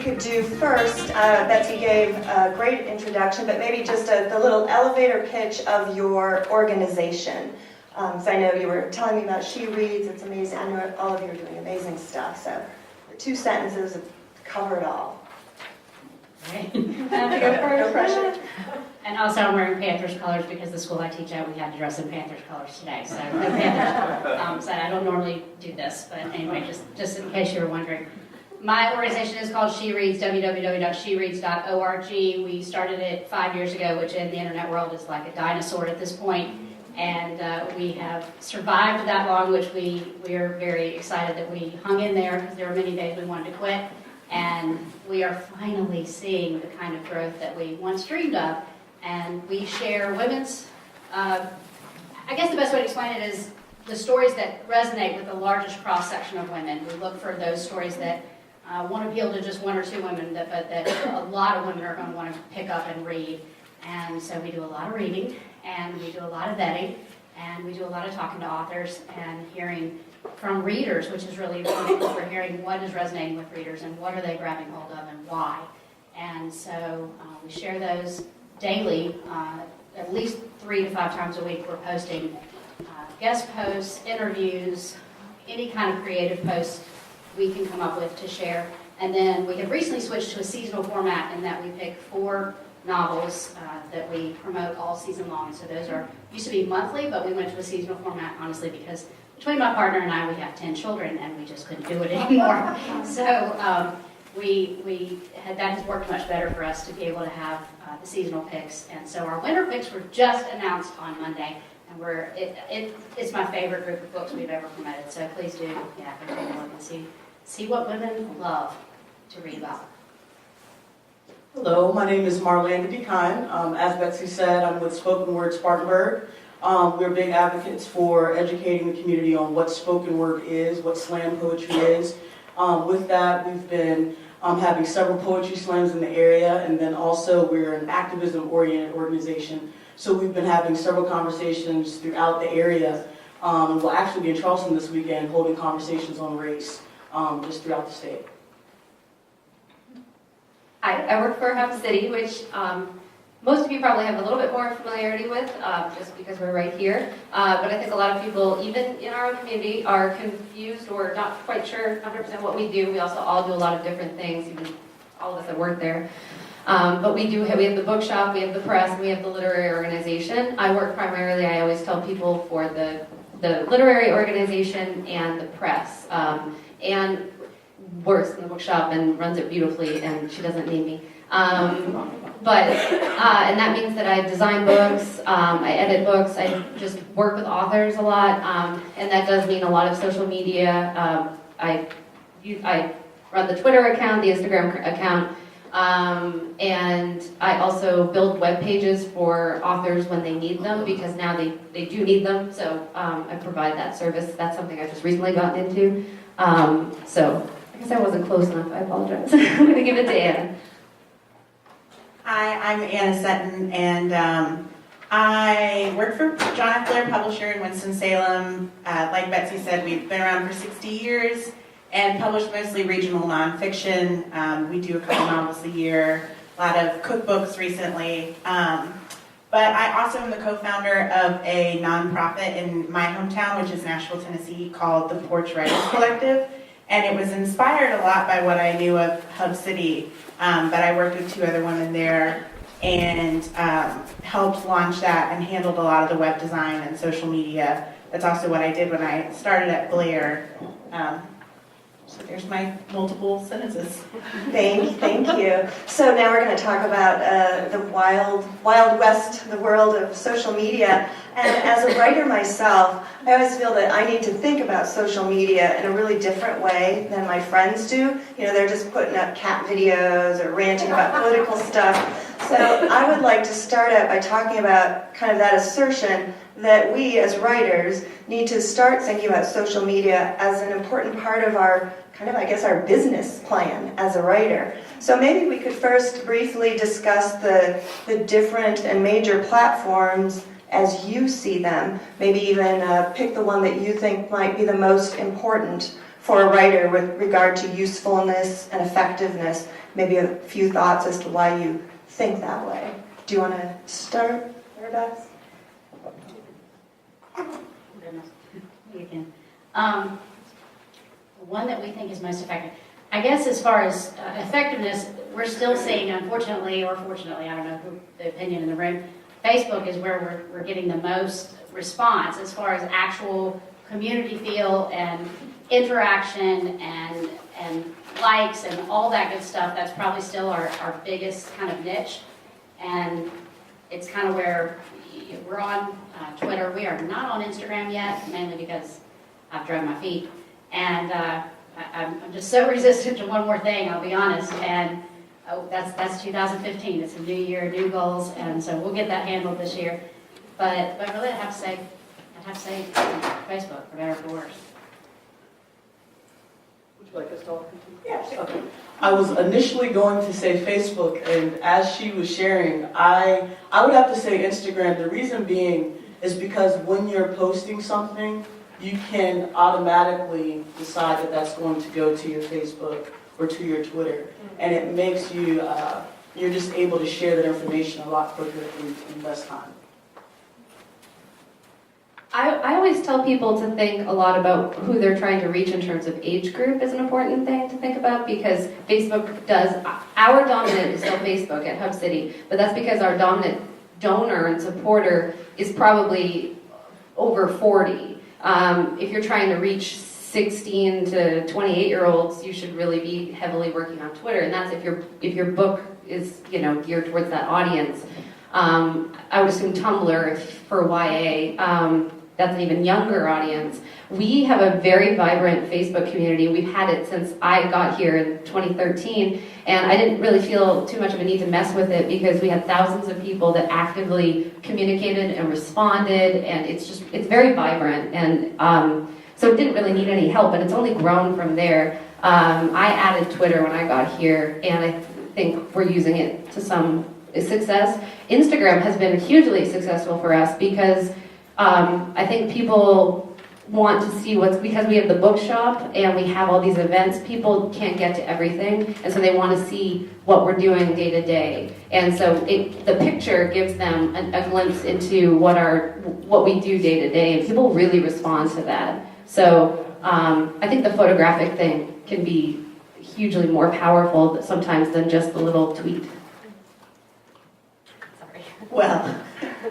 could do first, Betsy gave a great introduction, but maybe just the little elevator pitch of your organization. So I know you were telling me about She Reads. It's amazing. I know all of you are doing amazing stuff. So the 2 sentences cover it all. Right. No pressure. And also I'm wearing Panthers colors because the school I teach at, we had to dress in Panthers colors today. So no Panthers. So I don't normally do this, but anyway, just in case you were wondering. My organization is called She Reads, www.shereads.org. We started it 5 years ago, which in the internet world is like a dinosaur at this point. And we have survived that long, which we are very excited that we hung in there because there were many days we wanted to quit. And we are finally seeing the kind of growth that we once dreamed of. And we share women's, I guess the best way to explain it is the stories that resonate with the largest cross-section of women. We look for those stories that won't appeal to just 1 or 2 women, but that a lot of women are going to want to pick up and read. And so we do a lot of reading, and we do a lot of vetting, and we do a lot of talking to authors and hearing from readers, which is really important because we're hearing what is resonating with readers and what are they grabbing hold of and why. And so we share those daily, at least 3 to 5 times a week. We're posting guest posts, interviews, any kind of creative posts we can come up with to share. And then we have recently switched to a seasonal format in that we pick 4 novels that we promote all season long. So those used to be monthly, but we went to a seasonal format, honestly, because between my partner and I, we have 10 children, and we just couldn't do it anymore. So that has worked much better for us to be able to have the seasonal picks. And so our winter picks were just announced on Monday, and it's my favorite group of books we've ever promoted. So please do, go take a look and see what women love to read about. Hello, my name is Marlanda DeKine. As Betsy said, I'm with Spoken Word Spartanburg. We're big advocates for educating the community on what spoken word is, what slam poetry is. With that, we've been having several poetry slams in the area, and then also we're an activism-oriented organization. So we've been having several conversations throughout the area. We'll actually be in Charleston this weekend holding conversations on race just throughout the state. I work for Hub City, which most of you probably have a little bit more familiarity with, just because we're right here. But I think a lot of people, even in our own community, are confused or not quite sure 100% what we do. We also all do a lot of different things, even all of us that work there. But we have the bookshop, we have the press, and we have the literary organization. I work primarily, I always tell people, for the literary organization and the press. And works in the bookshop and runs it beautifully, and she doesn't need me. And that means that I design books, I edit books, I just work with authors a lot, and that does mean a lot of social media. I run the Twitter account, the Instagram account, and I also build web pages for authors when they need them, because now they do need them, so I provide that service. That's something I've just recently gotten into. So I guess I wasn't close enough, I apologize. I'm going to give it to Anna. Hi, I'm Anna Sutton, and I work for John F. Blair Publisher in Winston-Salem. Like Betsy said, we've been around for 60 years and publish mostly regional nonfiction. We do a couple novels a year, a lot of cookbooks recently. But I also am the co-founder of a nonprofit in my hometown, which is Nashville, Tennessee, called the Porch Writers Collective. And it was inspired a lot by what I knew of Hub City, but I worked with 2 other women there and helped launch that and handled a lot of the web design and social media. That's also what I did when I started at Blair. So there's my multiple sentences. Thank you. So now we're going to talk about the wild west, the world of social media. And as a writer myself, I always feel that I need to think about social media in a really different way than my friends do. You know, they're just putting up cat videos or ranting about political stuff. So I would like to start out by talking about kind of that assertion that we as writers need to start thinking about social media as an important part of our kind of, I guess, our business plan as a writer. So maybe we could first briefly discuss the different and major platforms as you see them. Maybe even pick the one that you think might be the most important for a writer with regard to usefulness and effectiveness. Maybe a few thoughts as to why you think that way. Do you want to start, Beth? Goodness. You can. One that we think is most effective. I guess as far as effectiveness, we're still seeing, unfortunately or fortunately, I don't know who the opinion in the room, Facebook is where we're getting the most response as far as actual community feel and interaction and likes and all that good stuff. That's probably still our biggest kind of niche. And it's kind of where we're on Twitter. We are not on Instagram yet, mainly because I've dragged my feet. And I'm just so resistant to one more thing, I'll be honest. And that's 2015. It's a new year, new goals, and so we'll get that handled this year. But really, I'd have to say Facebook, for better or for worse. Would you like us to all continue? Yes. Okay. I was initially going to say Facebook, and as she was sharing, I would have to say Instagram. The reason being is because when you're posting something, you can automatically decide that that's going to go to your Facebook or to your Twitter, and it makes you, you're just able to share that information a lot quicker in less time. I always tell people to think a lot about who they're trying to reach in terms of age group is an important thing to think about, because Facebook does, our dominant is still Facebook at Hub City, but that's because our dominant donor and supporter is probably over 40. If you're trying to reach 16 to 28-year-olds, you should really be heavily working on Twitter, and that's if your book is geared towards that audience. I would assume Tumblr for YA. That's an even younger audience. We have a very vibrant Facebook community. We've had it since I got here in 2013, and I didn't really feel too much of a need to mess with it because we had thousands of people that actively communicated and responded, and it's very vibrant, and so it didn't really need any help, and it's only grown from there. I added Twitter when I got here, and I think we're using it to some success. Instagram has been hugely successful for us because I think people want to see because we have the bookshop and we have all these events, people can't get to everything, and so they want to see what we're doing day to day. And so the picture gives them a glimpse into what we do day to day, and people really respond to that. So I think the photographic thing can be hugely more powerful sometimes than just the little tweet. Sorry. Well,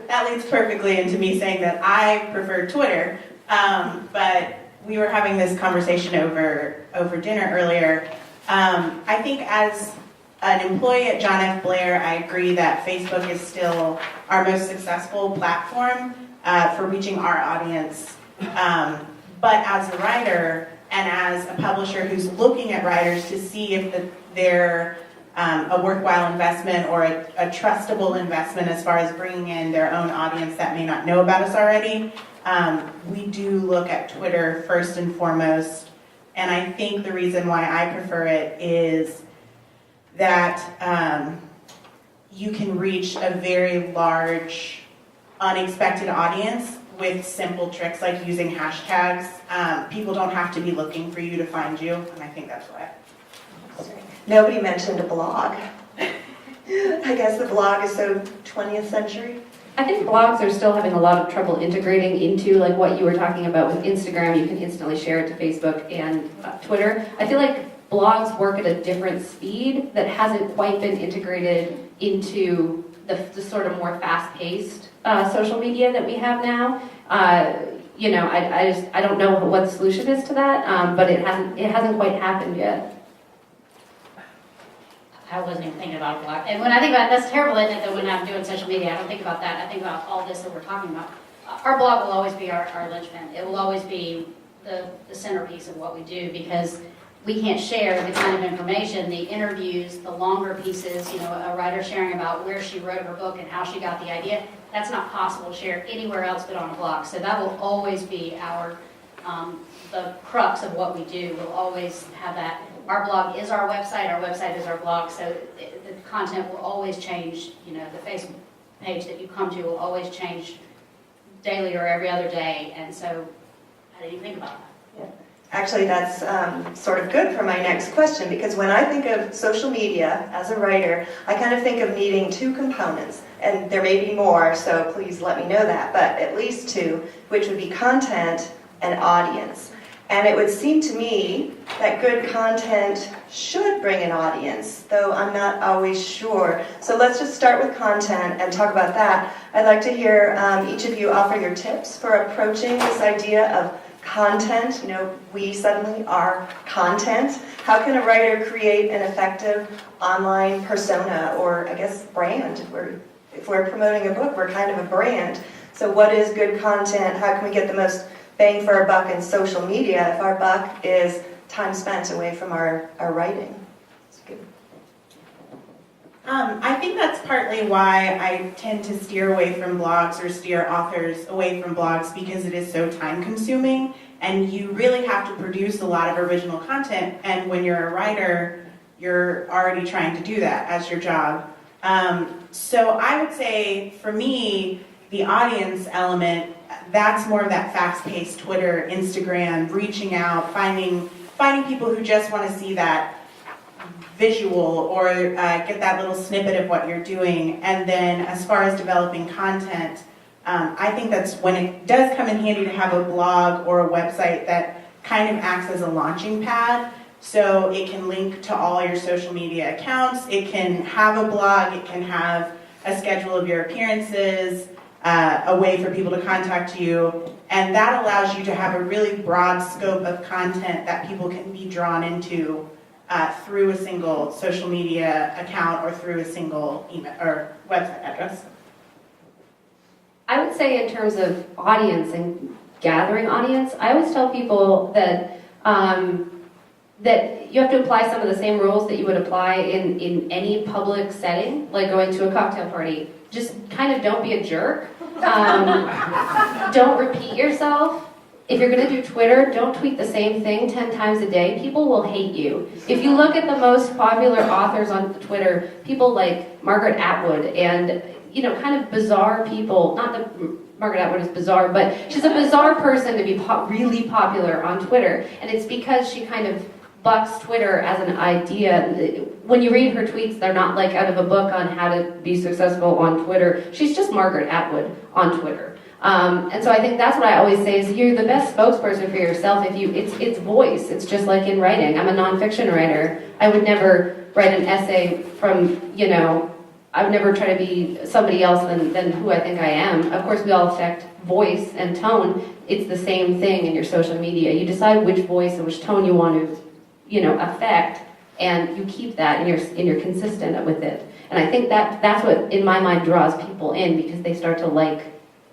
that leads perfectly into me saying that I prefer Twitter, but we were having this conversation over dinner earlier. I think as an employee at John F. Blair, I agree that Facebook is still our most successful platform for reaching our audience. But as a writer and as a publisher who's looking at writers to see if they're a worthwhile investment or a trustable investment as far as bringing in their own audience that may not know about us already, we do look at Twitter first and foremost. And I think the reason why I prefer it is that you can reach a very large, unexpected audience with simple tricks like using hashtags. People don't have to be looking for you to find you, and I think that's why. Nobody mentioned a blog. I guess the blog is so 20th century. I think blogs are still having a lot of trouble integrating into like what you were talking about with Instagram. You can instantly share it to Facebook and Twitter. I feel like blogs work at a different speed that hasn't quite been integrated into the sort of more fast-paced social media that we have now. I don't know what the solution is to that, but it hasn't quite happened yet. I wasn't even thinking about a blog. And when I think about it, that's terrible, isn't it, that when I'm doing social media, I don't think about that. I think about all this that we're talking about. Our blog will always be our linchpin. It will always be the centerpiece of what we do because we can't share the kind of information, the interviews, the longer pieces, a writer sharing about where she wrote her book and how she got the idea. That's not possible to share anywhere else but on a blog. So that will always be the crux of what we do. We'll always have that. Our blog is our website is our blog, so the content will always change. The Facebook page that you come to will always change daily or every other day, and so how do you think about that? Actually, that's sort of good for my next question, because when I think of social media as a writer, I kind of think of needing two components, and there may be more, so please let me know that, but at least two, which would be content and audience. And it would seem to me that good content should bring an audience, though I'm not always sure. So let's just start with content and talk about that. I'd like to hear each of you offer your tips for approaching this idea of content. You know, we suddenly are content. How can a writer create an effective online persona, or I guess brand? If we're promoting a book, we're kind of a brand. So what is good content? How can we get the most bang for our buck in social media if our buck is time spent away from our writing? It's good. I think that's partly why I tend to steer away from blogs or steer authors away from blogs, because it is so time consuming and you really have to produce a lot of original content, and when you're a writer, you're already trying to do that as your job. So I would say for me, the audience element, that's more of that fast-paced Twitter, Instagram, reaching out, finding people who just want to see that visual or get that little snippet of what you're doing. And then as far as developing content, I think that's when it does come in handy to have a blog or a website that kind of acts as a launching pad. So it can link to all your social media accounts, it can have a blog, it can have a schedule of your appearances, a way for people to contact you, and that allows you to have a really broad scope of content that people can be drawn into through a single social media account or through a single email or website address. I would say in terms of audience and gathering audience, I always tell people that that you have to apply some of the same rules that you would apply in any public setting, like going to a cocktail party. Just kind of don't be a jerk. Don't repeat yourself. If you're going to do Twitter, don't tweet the same thing 10 times a day. People will hate you. If you look at the most popular authors on Twitter, people like Margaret Atwood and, you know, kind of bizarre people, not that Margaret Atwood is bizarre, but she's a bizarre person to be really popular on Twitter. And it's because she kind of bucks Twitter as an idea. When you read her tweets, they're not like out of a book on how to be successful on Twitter. She's just Margaret Atwood on Twitter. And so I think that's what I always say is you're the best spokesperson for yourself if you, it's voice. It's just like in writing. I'm a nonfiction writer. I would never write an essay from, you know, I would never try to be somebody else than who I think I am. Of course, we all affect voice and tone. It's the same thing in your social media. You decide which voice and which tone you want to, you know, affect, and you keep that and you're consistent with it. And I think that's what, in my mind, draws people in, because they start to like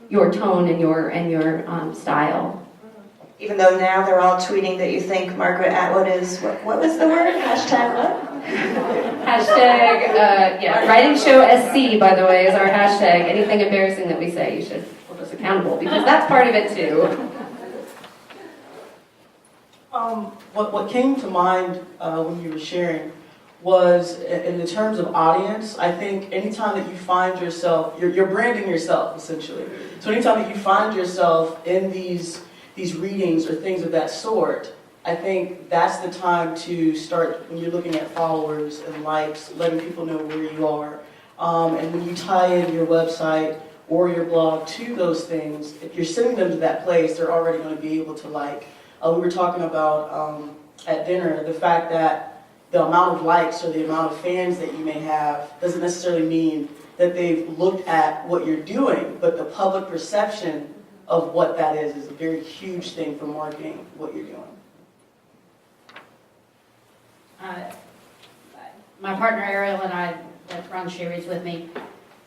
your tone and your style. Even though now they're all tweeting that you think Margaret Atwood is, what was the word? Hashtag what? Hashtag, writing show SC, by the way, is our hashtag. Anything embarrassing that we say, you should hold us accountable, because that's part of it too. What came to mind when you were sharing was, in the terms of audience, I think anytime that you find yourself, you're branding yourself, essentially. So anytime that you find yourself in these readings or things of that sort, I think that's the time to start, when you're looking at followers and likes, letting people know where you are. And when you tie in your website or your blog to those things, if you're sending them to that place, they're already going to be able to like. We were talking about at dinner the fact that the amount of likes or the amount of fans that you may have doesn't necessarily mean that they've looked at what you're doing, but the public perception of what that is a very huge thing for marketing what you're doing. My partner Ariel and I, that runs She Reads with me,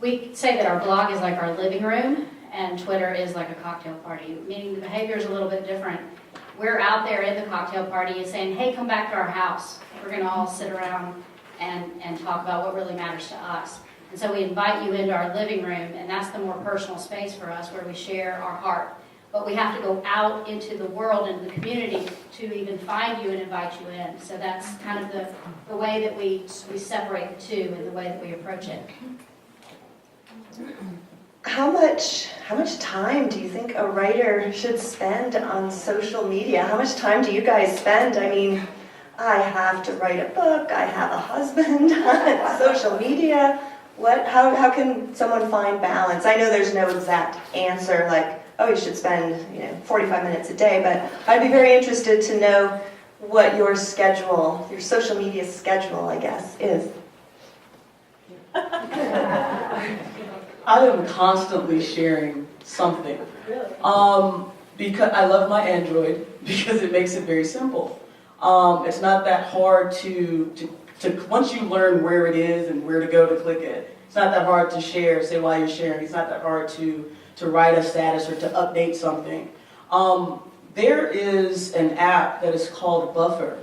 we say that our blog is like our living room and Twitter is like a cocktail party, meaning the behavior is a little bit different. We're out there in the cocktail party and saying, hey, come back to our house. We're going to all sit around and talk about what really matters to us. And so we invite you into our living room, and that's the more personal space for us where we share our heart. But we have to go out into the world and the community to even find you and invite you in. So that's kind of the way that we separate the two and the way that we approach it. how much time do you think a writer should spend on social media? How much time do you guys spend? I mean, I have to write a book, I have a husband, social media. How can someone find balance? I know there's no exact answer like, oh, you should spend 45 minutes a day, but I'd be very interested to know what your schedule, your social media schedule, I guess, is. I am constantly sharing something. Really? Because I love my Android because it makes it very simple. It's not that hard to once you learn where it is and where to go to click it. It's not that hard to share, say why you're sharing. It's not that hard to write a status or to update something. There is an app that is called Buffer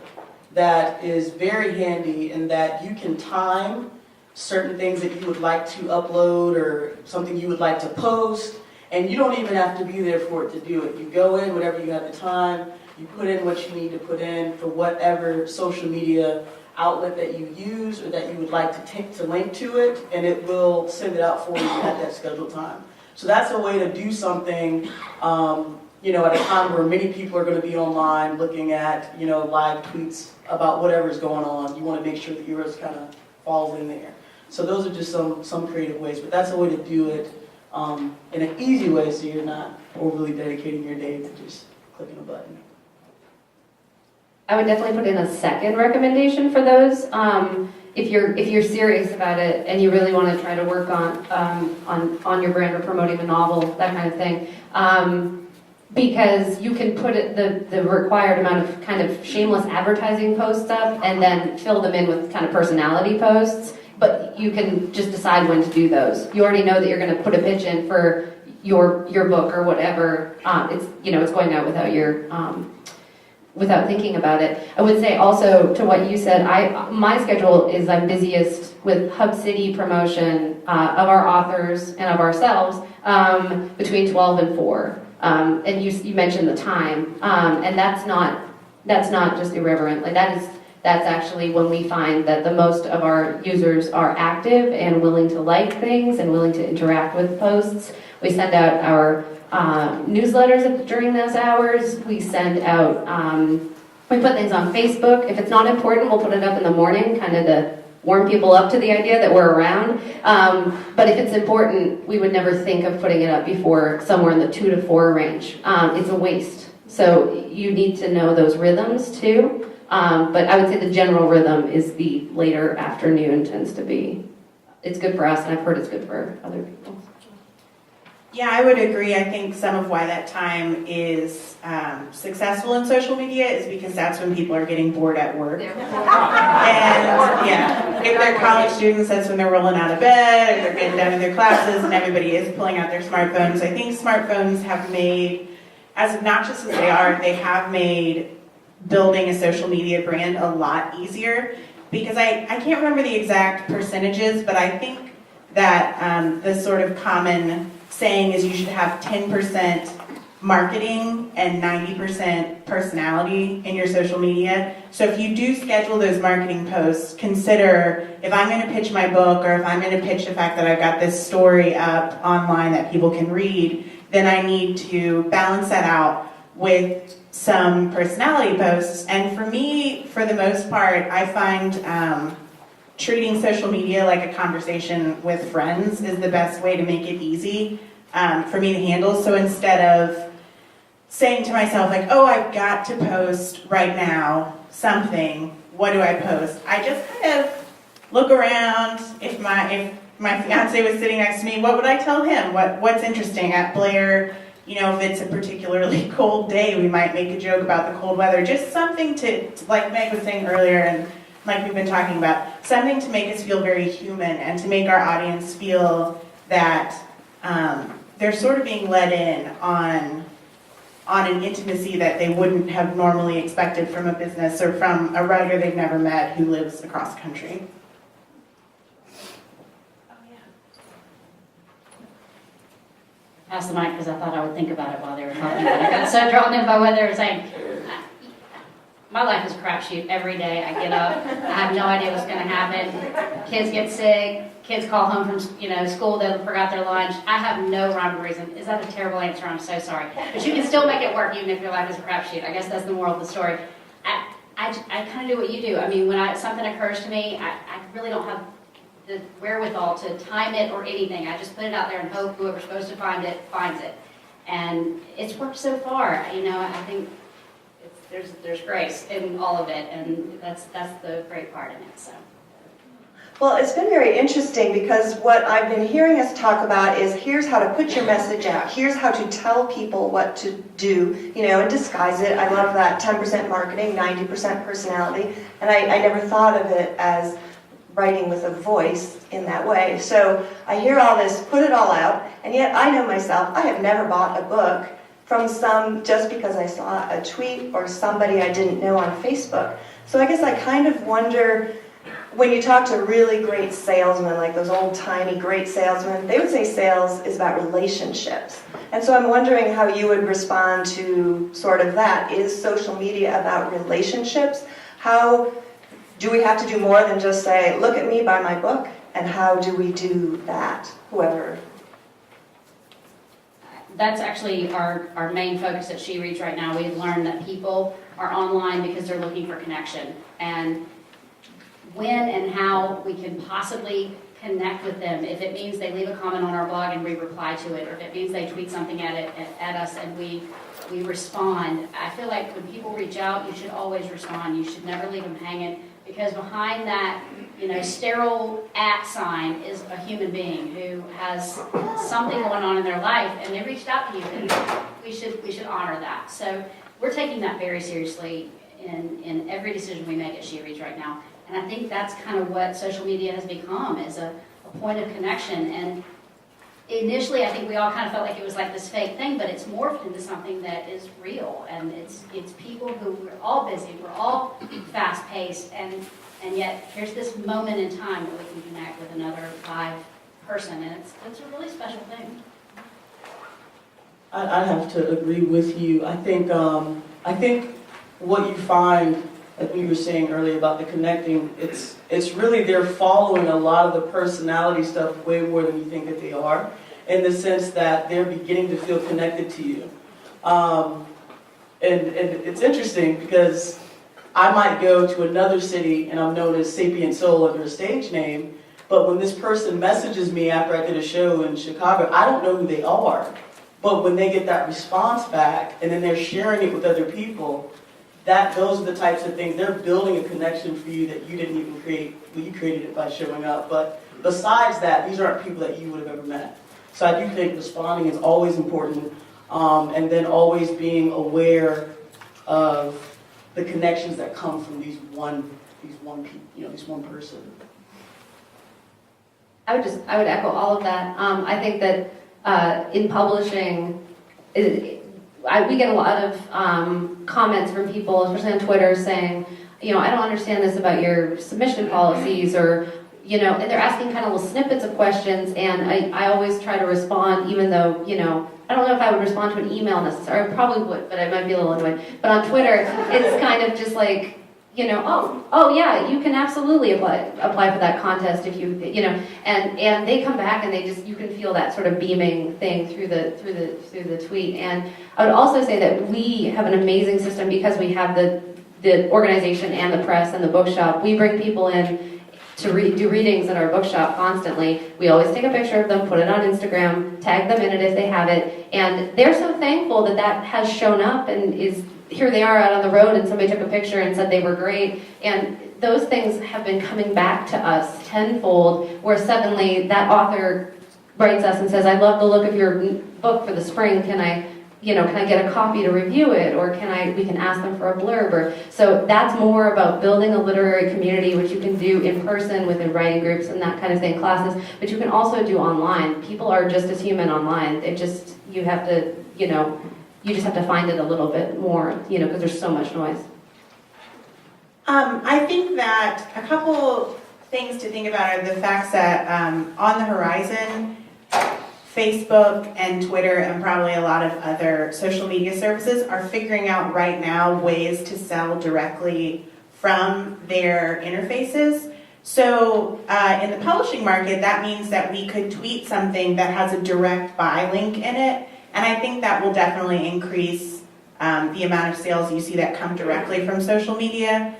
that is very handy in that you can time certain things that you would like to upload or something you would like to post, and you don't even have to be there for it to do it. You go in whenever you have the time, you put in what you need to put in for whatever social media outlet that you use or that you would like to link to it, and it will send it out for you at that scheduled time. So that's a way to do something, at a time where many people are going to be online looking at, live tweets about whatever's going on. You want to make sure that yours kind of falls in there. So those are just some creative ways, but that's a way to do it in an easy way so you're not overly dedicating your day to just clicking a button. I would definitely put in a second recommendation for those. If you're serious about it and you really want to try to work on your brand or promoting a novel, that kind of thing, because you can put the required amount of kind of shameless advertising posts up and then fill them in with kind of personality posts. But you can just decide when to do those. You already know that you're going to put a pitch in for your book or whatever. It's going out without thinking about it. I would say also to what you said, my schedule is I'm busiest with Hub City promotion of our authors and of ourselves between 12 and 4. And you mentioned the time, and that's not just irreverent. Like that's actually when we find that the most of our users are active and willing to like things and willing to interact with posts. We send out our newsletters during those hours. We send out, we put things on Facebook. If it's not important, we'll put it up in the morning, kind of to warm people up to the idea that we're around. But if it's important, we would never think of putting it up before somewhere in the 2 to 4 range. It's a waste. So you need to know those rhythms too. But I would say the general rhythm is the later afternoon tends to be. It's good for us, and I've heard it's good for other people. Yeah, I would agree. I think some of why that time is successful in social media is because that's when people are getting bored at work. And if they're college students, that's when they're rolling out of bed, or they're getting done with their classes, and everybody is pulling out their smartphones. I think smartphones have made, as obnoxious as they have made building a social media brand a lot easier, because I can't remember the exact percentages, but I think that the sort of common saying is you should have 10% marketing and 90% personality in your social media. So if you do schedule those marketing posts, consider if I'm going to pitch my book or if I'm going to pitch the fact that I've got this story up online that people can read, then I need to balance that out with some personality posts. And for me, for the most part, I find treating social media like a conversation with friends is the best way to make it easy for me to handle. So instead of saying to myself, like, oh, I've got to post right now something, what do I post? I just kind of look around. If my fiance was sitting next to me, what would I tell him? What's interesting at Blair? If it's a particularly cold day, we might make a joke about the cold weather. Just something to like Meg was saying earlier, and like we've been talking about, something to make us feel very human and to make our audience feel that they're sort of being let in on an intimacy that they wouldn't have normally expected from a business or from a writer they've never met who lives across the country. Pass the mic because I thought I would think about it while they were talking. But I got so drawn in by what they were saying. My life is a crapshoot every day. I get up, I have no idea what's going to happen. Kids get sick, kids call home from, school, they forgot their lunch. I have no rhyme or reason. Is that a terrible answer? I'm so sorry. But you can still make it work even if your life is a crapshoot. I guess that's the moral of the story. I kind of do what you do. I mean, when something occurs to me, I really don't have the wherewithal to time it or anything. I just put it out there and hope whoever's supposed to find it finds it. And it's worked so far. I think there's grace in all of it, and that's the great part in it. So. Well, it's been very interesting because what I've been hearing us talk about is here's how to put your message out. Here's how to tell people what to do, and disguise it. I love that 10% marketing, 90% personality. And I never thought of it as writing with a voice in that way. So I hear all this, put it all out, and yet I know myself, I have never bought a book from just because I saw a tweet or somebody I didn't know on Facebook. So I guess I kind of wonder, when you talk to really great salesmen, like those old-timey great salesmen, they would say sales is about relationships. And so I'm wondering how you would respond to sort of that. Is social media about relationships? How do we have to do more than just say, look at me, buy my book? And how do we do that, whoever? That's actually our main focus at She Reads right now. We've learned that people are online because they're looking for connection. And when and how we can possibly connect with them, if it means they leave a comment on our blog and we reply to it, or if it means they tweet something at us and we respond. I feel like when people reach out, you should always respond. You should never leave them hanging, because behind that, sterile @ sign is a human being who has something going on in their life, and they reached out to you, and we should honor that. So we're taking that very seriously in every decision we make at She Reads right now. And I think that's kind of what social media has become, is a point of connection. And initially, I think we all kind of felt like it was like this fake thing, but it's morphed into something that is real. And it's people who, we're all busy, we're all fast-paced, and yet here's this moment in time where we can connect with another live person, and it's a really special thing. I'd have to agree with you. I think what you find, like you were saying earlier about the connecting, it's really they're following a lot of the personality stuff way more than you think that they are, in the sense that they're beginning to feel connected to you. And it's interesting because I might go to another city and I'm known as Sapient Soul under a stage name, but when this person messages me after I did a show in Chicago, I don't know who they are. But when they get that response back and then they're sharing it with other people, those are the types of things. They're building a connection for you that you didn't even create. Well, you created it by showing up. But besides that, these aren't people that you would have ever met. So I do think responding is always important, and then always being aware of the connections that come from this one person. I would echo all of that. I think that in publishing, we get a lot of comments from people, especially on Twitter, saying, I don't understand this about your submission policies, or, and they're asking kind of little snippets of questions, and I always try to respond, even though, I don't know if I would respond to an email necessarily. I probably would, but I might be a little annoyed. But on Twitter, it's kind of just like, oh yeah, you can absolutely apply for that contest if you, and they come back and you can feel that sort of beaming thing through the tweet. And I would also say that we have an amazing system because we have the organization and the press and the bookshop. We bring people in to do readings at our bookshop constantly. We always take a picture of them, put it on Instagram, tag them in it if they have it, and they're so thankful that has shown up and is. Here they are out on the road and somebody took a picture and said they were great, and those things have been coming back to us tenfold, where suddenly that author writes us and says, I love the look of your book for the spring, can I get a copy to review it, or we can ask them for a blurb. So that's more about building a literary community, which you can do in person within writing groups and that kind of thing, classes, but you can also do online. People are just as human online. You just have to find it a little bit more, because there's so much noise. I think that a couple things to think about are the facts that on the horizon, Facebook and Twitter and probably a lot of other social media services are figuring out right now ways to sell directly from their interfaces. So in the publishing market, that means that we could tweet something that has a direct buy link in it, and I think that will definitely increase the amount of sales you see that come directly from social media.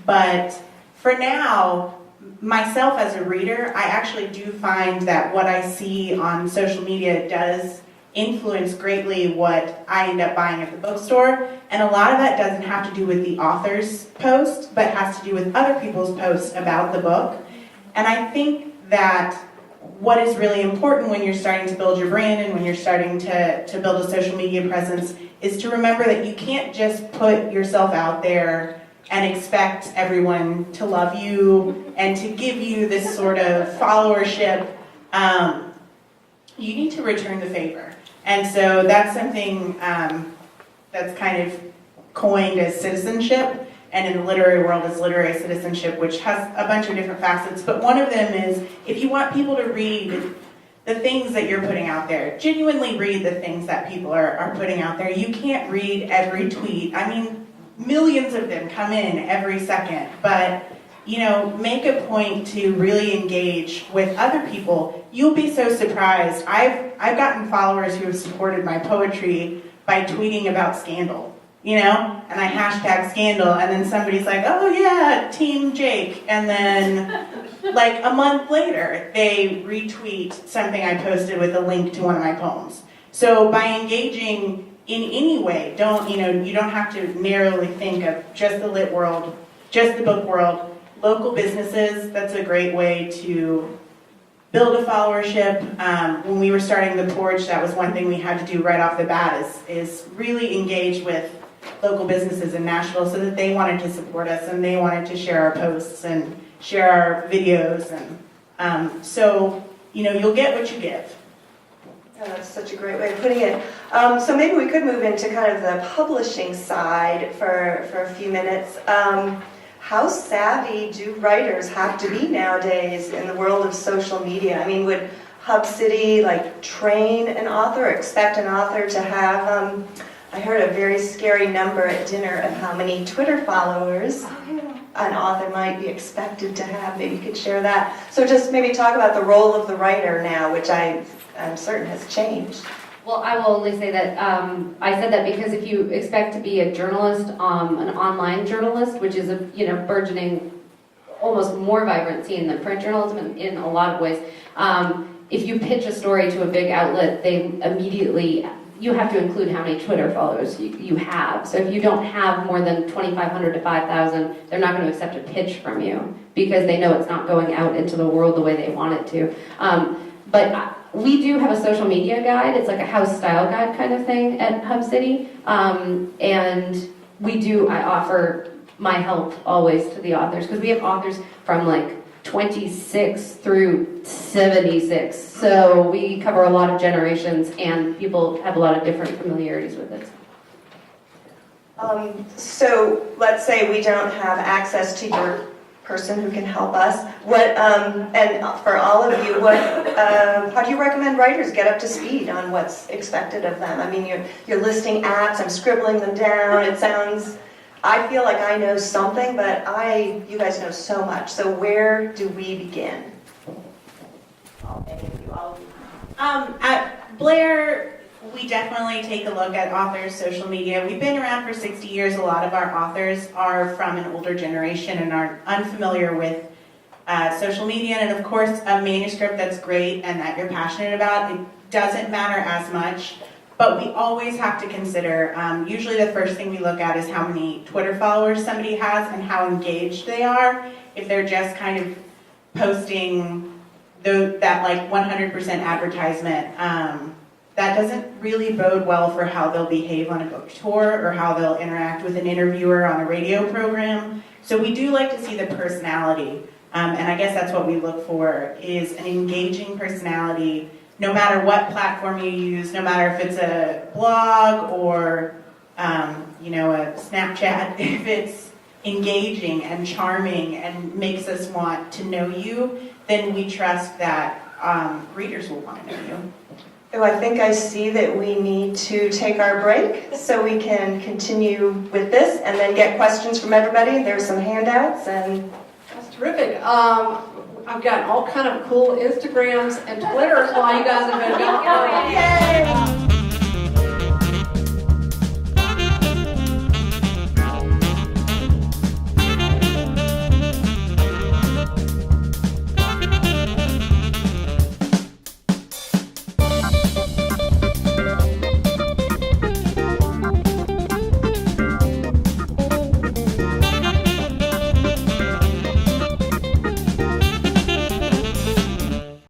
But for now, myself as a reader, I actually do find that what I see on social media does influence greatly what I end up buying at the bookstore. And a lot of that doesn't have to do with the author's post, but has to do with other people's posts about the book. And I think that what is really important when you're starting to build your brand and when you're starting to build a social media presence is to remember that you can't just put yourself out there and expect everyone to love you and to give you this sort of followership. You need to return the favor. And so that's something that's kind of coined as citizenship, and in the literary world is literary citizenship, which has a bunch of different facets. But one of them is, if you want people to read the things that you're putting out there, genuinely read the things that people are putting out there. You can't read every tweet. I mean, millions of them come in every second, but make a point to really engage with other people. You'll be so surprised. I've gotten followers who have supported my poetry by tweeting about Scandal, and I hashtag Scandal, and then somebody's like, oh yeah, Team Jake, and then like a month later, they retweet something I posted with a link to one of my poems. So by engaging in any way, you don't have to narrowly think of just the lit world, just the book world. Local businesses, that's a great way to build a followership. When we were starting The Porch, that was one thing we had to do right off the bat is really engage with local businesses in Nashville so that they wanted to support us and they wanted to share our posts and share our videos. And so, you'll get what you give. Oh, that's such a great way of putting it. So maybe we could move into kind of the publishing side for a few minutes. How savvy do writers have to be nowadays in the world of social media? I mean, would Hub City train an author, expect an author to have, I heard a very scary number at dinner of how many Twitter followers an author might be expected to have. Maybe you could share that. So just maybe talk about the role of the writer now, which I'm certain has changed. Well, I will only say that I said that because if you expect to be a journalist, an online journalist, which is a burgeoning, almost more vibrant scene than print journalism in a lot of ways, if you pitch a story to a big outlet, they immediately, you have to include how many Twitter followers you have. So if you don't have more than 2,500 to 5,000, they're not going to accept a pitch from you because they know it's not going out into the world the way they want it to. But we do have a social media guide. It's like a house style guide kind of thing at Hub City. And I offer my help always to the authors because we have authors from 26 through 76. So we cover a lot of generations and people have a lot of different familiarities with it. So let's say we don't have access to your person who can help us. And for all of you, how do you recommend writers get up to speed on what's expected of them? I mean, you're listing apps, I'm scribbling them down. It sounds, I feel like I know something, but you guys know so much. So where do we begin? At Blair, we definitely take a look at authors' social media. We've been around for 60 years. A lot of our authors are from an older generation and are unfamiliar with social media. And of course, a manuscript that's great and that you're passionate about, it doesn't matter as much. But we always have to consider, usually the first thing we look at is how many Twitter followers somebody has and how engaged they are. If they're just kind of posting that 100% advertisement, that doesn't really bode well for how they'll behave on a book tour or how they'll interact with an interviewer on a radio program. So we do like to see the personality, and I guess that's what we look for, is an engaging personality, no matter what platform you use, no matter if it's a blog or a Snapchat, if it's engaging and charming and makes us want to know you, then we trust that readers will want to know you. Oh, I think I see that we need to take our break so we can continue with this and then get questions from everybody. There's some handouts and questions. Terrific. I've gotten all kind of cool Instagrams and Twitters while you guys have been gone. Yay!